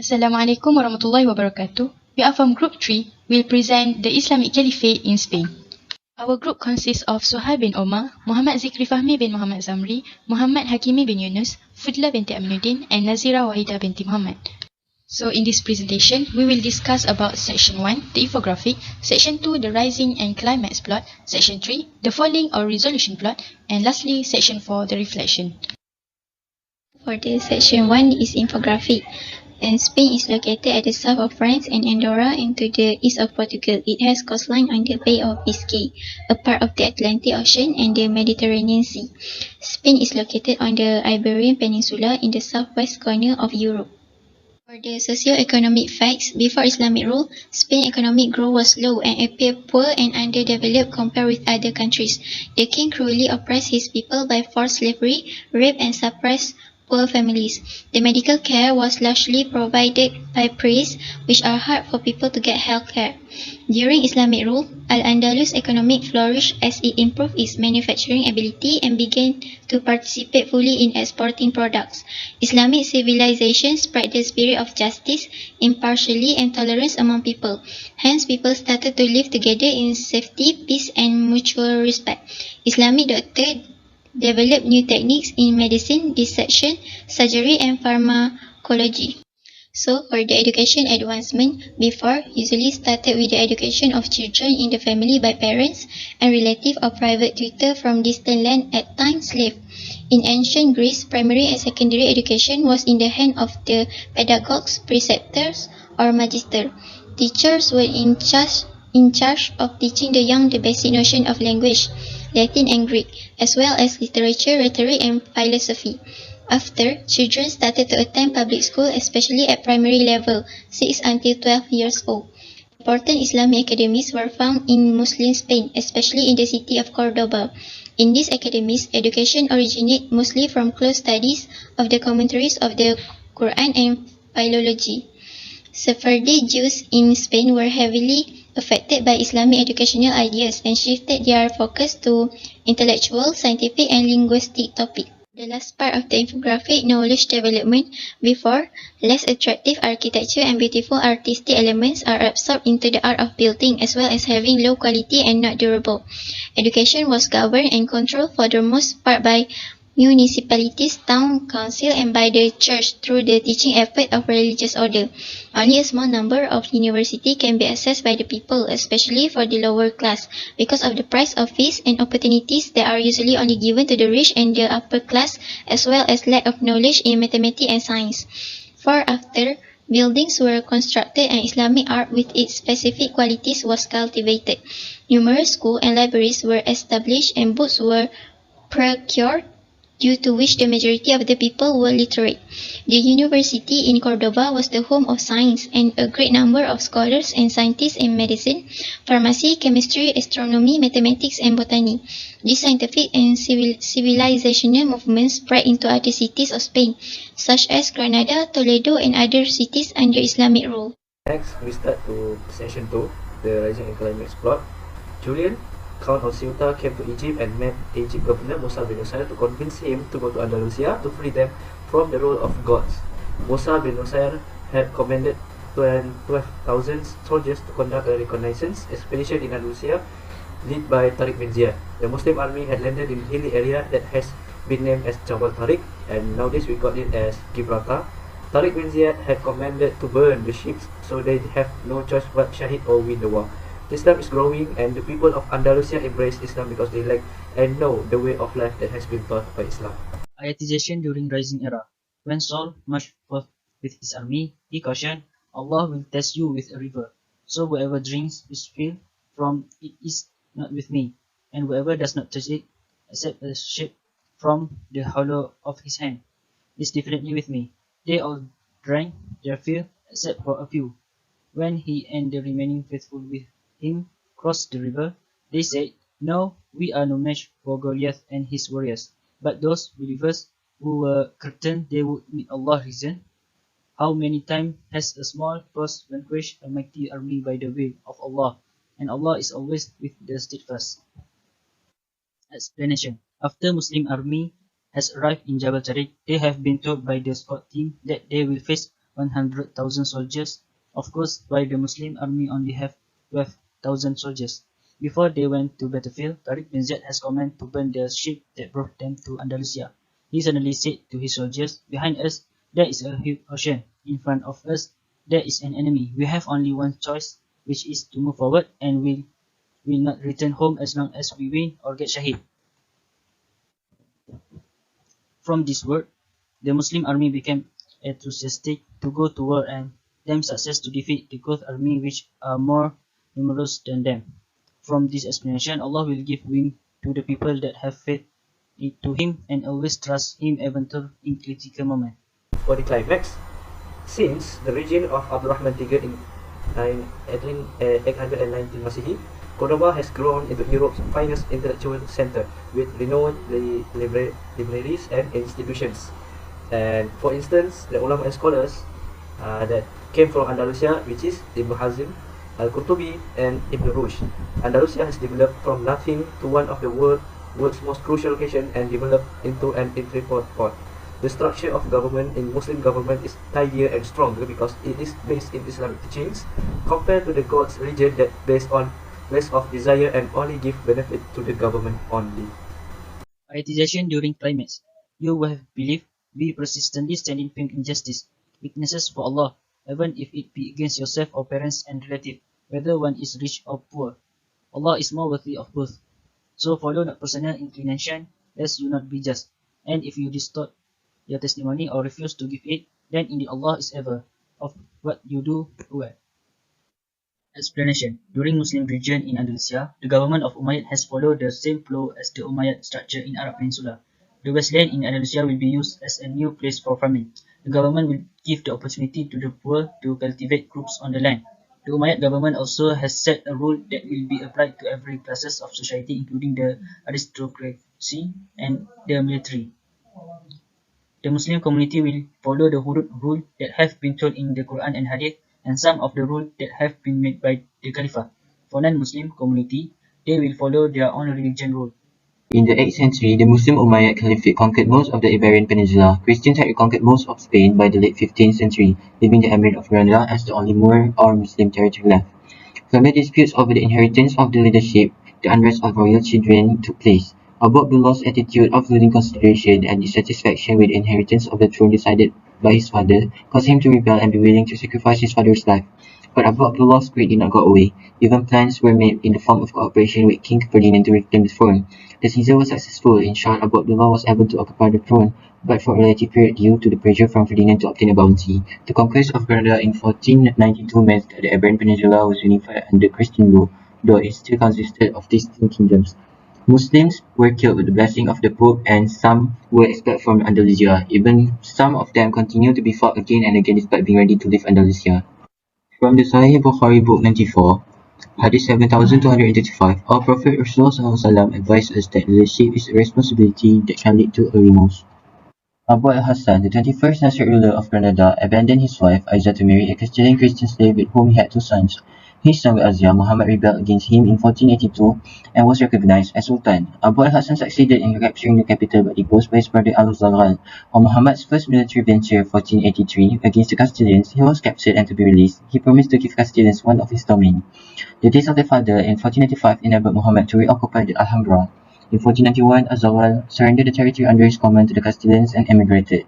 Assalamualaikum warahmatullahi wabarakatuh. We are from Group 3. We'll present the Islamic Caliphate in Spain. Our group consists of Suhail bin Omar, Muhammad Zikri Fahmi bin Muhammad Zamri, Muhammad Hakimi bin Yunus, Fudla binti Aminuddin, and Nazira Wahida binti Muhammad. So in this presentation, we will discuss about Section 1, the infographic, Section 2, the rising and climax plot, Section 3, the falling or resolution plot, and lastly, Section 4, the reflection. For the Section 1 is infographic. And Spain is located at the south of France and Andorra and to the east of Portugal. It has coastline on the Bay of Biscay, a part of the Atlantic Ocean and the Mediterranean Sea. Spain is located on the Iberian Peninsula in the southwest corner of Europe. For the socio-economic facts, before Islamic rule, Spain's economic growth was low and appeared poor and underdeveloped compared with other countries. The king cruelly oppressed his people by forced slavery, rape and suppressed poor families. The medical care was largely provided by priests, which are hard for people to get health care. During Islamic rule, Al-Andalus economic flourished as it improved its manufacturing ability and began to participate fully in exporting products. Islamic civilization spread the spirit of justice, impartiality and tolerance among people. Hence, people started to live together in safety, peace and mutual respect. Islamic doctors developed new techniques in medicine, dissection, surgery and pharmacology. So, for the education advancement, before usually started with the education of children in the family by parents and relatives or private tutor from distant land at times slave. In ancient Greece, primary and secondary education was in the hand of the pedagogues, preceptors, or magister. Teachers were in charge of teaching the young the basic notion of language, Latin and Greek, as well as literature, rhetoric, and philosophy. After, children started to attend public school, especially at primary level, 6 until 12 years old. Important Islamic academies were found in Muslim Spain, especially in the city of Cordoba. In these academies, education originated mostly from close studies of the commentaries of the Quran and philology. Sephardi Jews in Spain were heavily affected by Islamic educational ideas and shifted their focus to intellectual, scientific, and linguistic topics. The last part of the infographic, knowledge development, before, less attractive architecture and beautiful artistic elements are absorbed into the art of building as well as having low quality and not durable. Education was governed and controlled for the most part by municipalities, town council and by the church through the teaching effort of religious order. Only a small number of universities can be accessed by the people, especially for the lower class, because of the price of fees and opportunities that are usually only given to the rich and the upper class, as well as lack of knowledge in mathematics and science. For after, buildings were constructed and Islamic art with its specific qualities was cultivated. Numerous schools and libraries were established and books were procured, due to which the majority of the people were literate. The university in Cordoba was the home of science, and a great number of scholars and scientists in medicine, pharmacy, chemistry, astronomy, mathematics, and botany. These scientific and civilizational movements spread into other cities of Spain, such as Granada, Toledo, and other cities under Islamic rule. Next, we start to Section 2, the rising and climax plot. Julian, Count of Ceuta, came to Egypt and met Egypt governor Musa bin Nusair to convince him to go to Andalusia to free them from the rule of gods. Musa bin Nusair had commanded 12,000 soldiers to conduct a reconnaissance expedition in Andalusia, led by Tariq bin Ziyad. The Muslim army had landed in a hilly area that has been named as Jabal Tariq, and nowadays we got it as Gibraltar. Tariq bin Ziyad had commanded to burn the ships, so they have no choice but shahid or win the war. Islam is growing, and the people of Andalusia embrace Islam because they like and know the way of life that has been taught by Islam. Ayatization during Rising Era. When Saul marched forth with his army, he cautioned, Allah will test you with a river. So whoever drinks his fill from it is not with me, and whoever does not touch it, except a shape from the hollow of his hand, is definitely with me. They all drank their fill, except for a few. When he and the remaining faithful with him crossed the river, they said, No, we are no match for Goliath and his warriors. But those believers who were certain they would meet Allah reasoned, How many times has a small force vanquished a mighty army by the will of Allah, and Allah is always with the steadfast. Explanation. After Muslim army has arrived in Jabal Tariq, they have been told by the scout team that they will face 100,000 soldiers. Of course, while the Muslim army only have 12,000 soldiers. Before they went to battlefield, Tariq bin Ziyad has commanded to burn the ship that brought them to Andalusia. He suddenly said to his soldiers, "Behind us, there is a huge ocean. In front of us, there is an enemy. We have only one choice, which is to move forward, and we will not return home as long as we win or get shahid." From this word, the Muslim army became enthusiastic to go to war and them success to defeat the Goth army, which are more numerous than them. From this explanation, Allah will give win to the people that have faith to Him and always trust Him even in critical moment. For the climax, since the region of Abdurrahman III in 819 Masehi, Cordoba has grown into Europe's finest intellectual center with renowned libraries and institutions. And for instance, the ulama and scholars that came from Andalusia, which is Ibn Hazm, Al-Qurtubi, and Ibn Rushd. Andalusia has developed from nothing to one of the world's most crucial locations and developed into an intrepid port. The structure of government in Muslim government is tidier and stronger because it is based in Islamic teachings compared to the Goths region that based on less of desire and only give benefit to the government only. Prioritization during climax. You will have belief, be persistently standing firm in justice, witnesses for Allah, even if it be against yourself or parents and relatives, whether one is rich or poor. Allah is more worthy of both. So follow not personal inclination, lest you not be just. And if you distort your testimony or refuse to give it, then indeed Allah is ever of what you do well. Explanation. During Muslim region in Andalusia, the government of Umayyad has followed the same flow as the Umayyad structure in Arab Peninsula. The westland in Andalusia will be used as a new place for farming. The government will give the opportunity to the poor to cultivate crops on the land. The Umayyad government also has set a rule that will be applied to every classes of society, including the aristocracy and the military. The Muslim community will follow the hudud rule that have been told in the Quran and Hadith, and some of the rules that have been made by the Caliphate. For non-Muslim community, they will follow their own religion rule. In the 8th century, the Muslim Umayyad Caliphate conquered most of the Iberian Peninsula. Christians had reconquered most of Spain by the late 15th century, leaving the Emirate of Granada as the only Moor or Muslim territory left. Family disputes over the inheritance of the leadership, the unrest of royal children took place. Abu Abdullah's attitude of losing consideration and dissatisfaction with the inheritance of the throne decided by his father caused him to rebel and be willing to sacrifice his father's life. But Abu Abdullah's greed did not go away. Even plans were made in the form of cooperation with King Ferdinand to reclaim the throne. The Caesar was successful. In short, Abu Abdullah was able to occupy the throne, but for a relative period due to the pressure from Ferdinand to obtain a bounty. The conquest of Granada in 1492 meant that the Iberian Peninsula was unified under Christian rule, though it still consisted of distinct kingdoms. Muslims were killed with the blessing of the Pope, and some were expelled from Andalusia. Even some of them continued to be fought again and again despite being ready to leave Andalusia. From the Sahih Bukhari Book 94, Hadith 7235, our Prophet Rasulullah advised us that leadership is a responsibility that can lead to a remorse. Abu al-Hassan, the 21st Nasrid ruler of Granada, abandoned his wife Aisha to marry a Castilian Christian slave with whom he had 2 sons. His son Azia, Muhammad, rebelled against him in 1482 and was recognized as Sultan. Abu al-Hassan succeeded in capturing the capital but deposed by his brother Al-Zaghal. On Muhammad's first military venture, 1483, against the Castilians, he was captured and to be released. He promised to give Castilians one of his domain. The death of their father in 1485 enabled Muhammad to reoccupy the Alhambra. In 1491, Al-Zaghal surrendered the territory under his command to the Castilians and emigrated.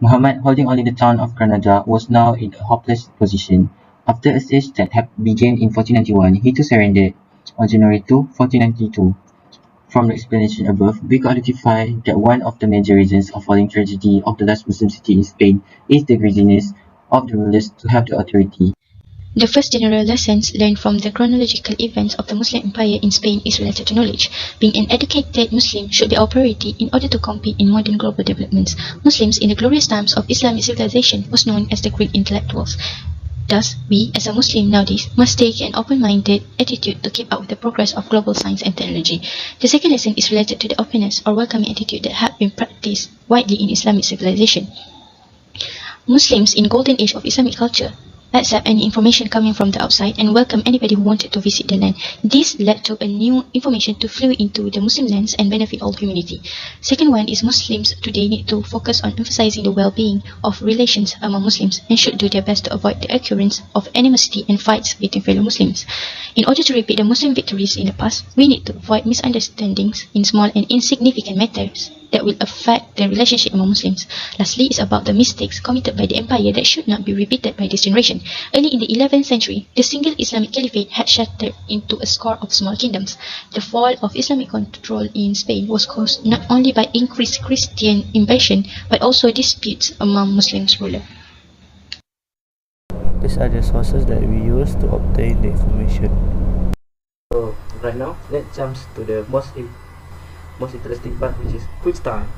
Muhammad, holding only the town of Granada, was now in a hopeless position. After a siege that had begun in 1491, he too surrendered on January 2, 1492. From the explanation above, we could identify that one of the major reasons of falling tragedy of the last Muslim city in Spain is the greediness of the rulers to have the authority. The first general lessons learned from the chronological events of the Muslim Empire in Spain is related to knowledge. Being an educated Muslim should be our priority in order to compete in modern global developments. Muslims in the glorious times of Islamic civilization was known as the Greek intellectuals. Thus, we, as a Muslim nowadays, must take an open-minded attitude to keep up with the progress of global science and technology. The second lesson is related to the openness or welcoming attitude that had been practiced widely in Islamic civilization. Muslims in golden age of Islamic culture accept any information coming from the outside and welcome anybody who wanted to visit the land. This led to a new information to flow into the Muslim lands and benefit all humanity. Second one is Muslims today need to focus on emphasizing the well-being of relations among Muslims and should do their best to avoid the occurrence of animosity and fights between fellow Muslims. In order to repeat the Muslim victories in the past, we need to avoid misunderstandings in small and insignificant matters that will affect the relationship among Muslims. Lastly is about the mistakes committed by the empire that should not be repeated by this generation. Early in the 11th century, the single Islamic Caliphate had shattered into a score of small kingdoms. The fall of Islamic control in Spain was caused not only by increased Christian invasion but also disputes among Muslims rulers. These are the sources that we use to obtain the information. So right now, let's jump to the most interesting part, which is quiz time.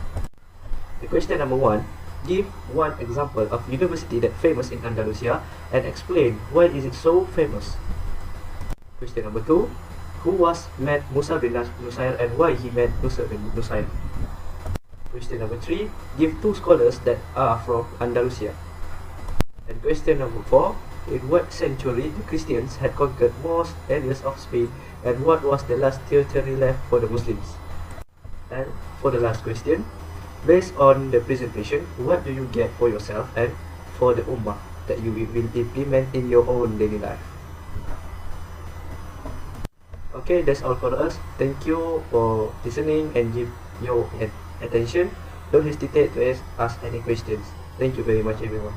The question number 1: give one example of university that famous in Andalusia and explain why is it so famous. Question number 2: who was met Musa bin Nusair and why he met Musa bin Nusair. Question number 3: give 2 scholars that are from Andalusia. And question number 4: in what century the Christians had conquered most areas of Spain and what was the last territory left for the Muslims. And for the last question, based on the presentation, what do you get for yourself and for the Ummah that you will implement in your own daily life? Okay, that's all for us. Thank you for listening and give your attention. Don't hesitate to ask any questions. Thank you very much, everyone.